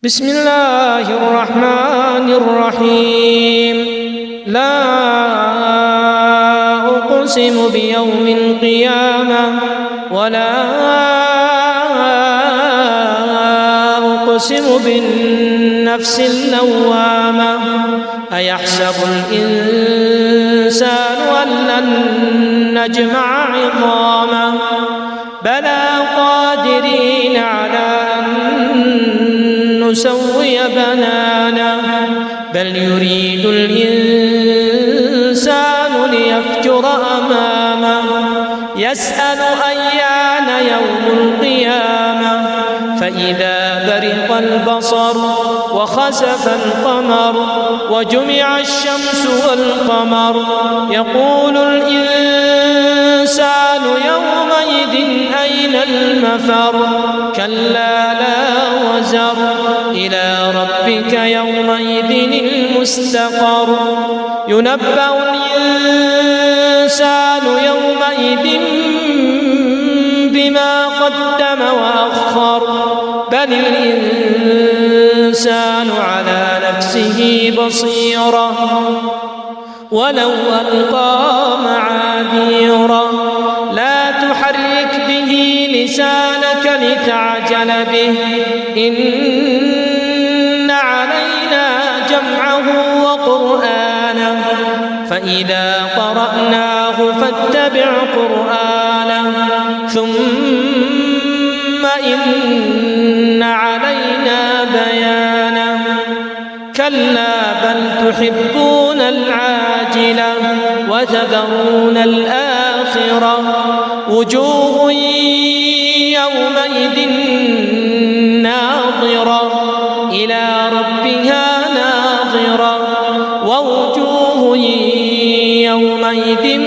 بسم الله الرحمن الرحيم. لا أقسم بيوم القيامة ولا أقسم بالنفس اللوامة. أيحسب الإنسان أن لن نجمع عظامه بلى قادرين على أن نسوي بنانه بل يريد الإنسان ليفجر أمامه يسأل أيان يوم القيامة فإذا برق البصر وخسف القمر وجمع الشمس والقمر يقول الإنسان يومئذ أين المفر كلا لا وزر إلى ربك يومئذ المستقر ينبأ الإنسان يومئذ بما قدم وأخر بل الإنسان على نفسه بصيرة ولو ألقى معاذيره لا تحرك به لسانك لتعجل به إن علينا جمعه وقرآنه فإذا قرأناه فاتبع قرآنه ثم إن علينا بيانه كلا بل تحبون العاجلة وتذرون الآخرة وجوه يومئذ ناظرة إلى ربها ناظرة ووجوه يومئذ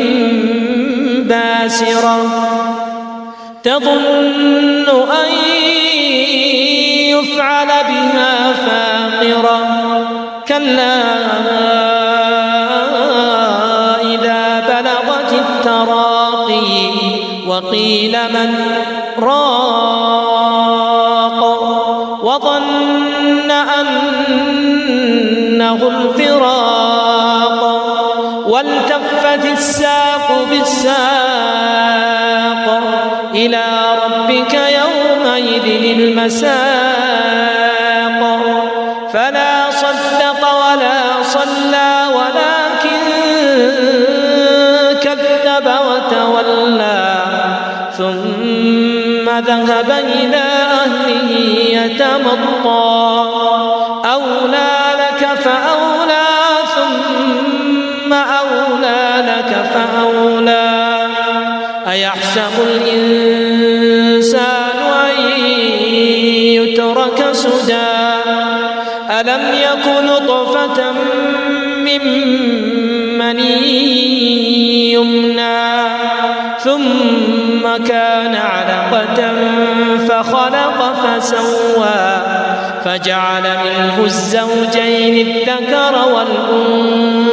باسرة تظن أن يفعل بها فاقرة كلا إذا بلغت التراقي وقيل من راق وظن أنه الفراق والتفت الساق بالساق إلى ربك يومئذ المساق فلا صدق ولا صلى ولكن كذب وتولى ثم ذهب إلى أهله يتمطى أولى لك فأولى ثم أولى لك فأولى أيحسب الإنسان أن يترك سدى ألم يكن نطفة من مني يمنى ثم كان علقة فخلق فسوى فجعل منه الزوجين الذكر والأنثى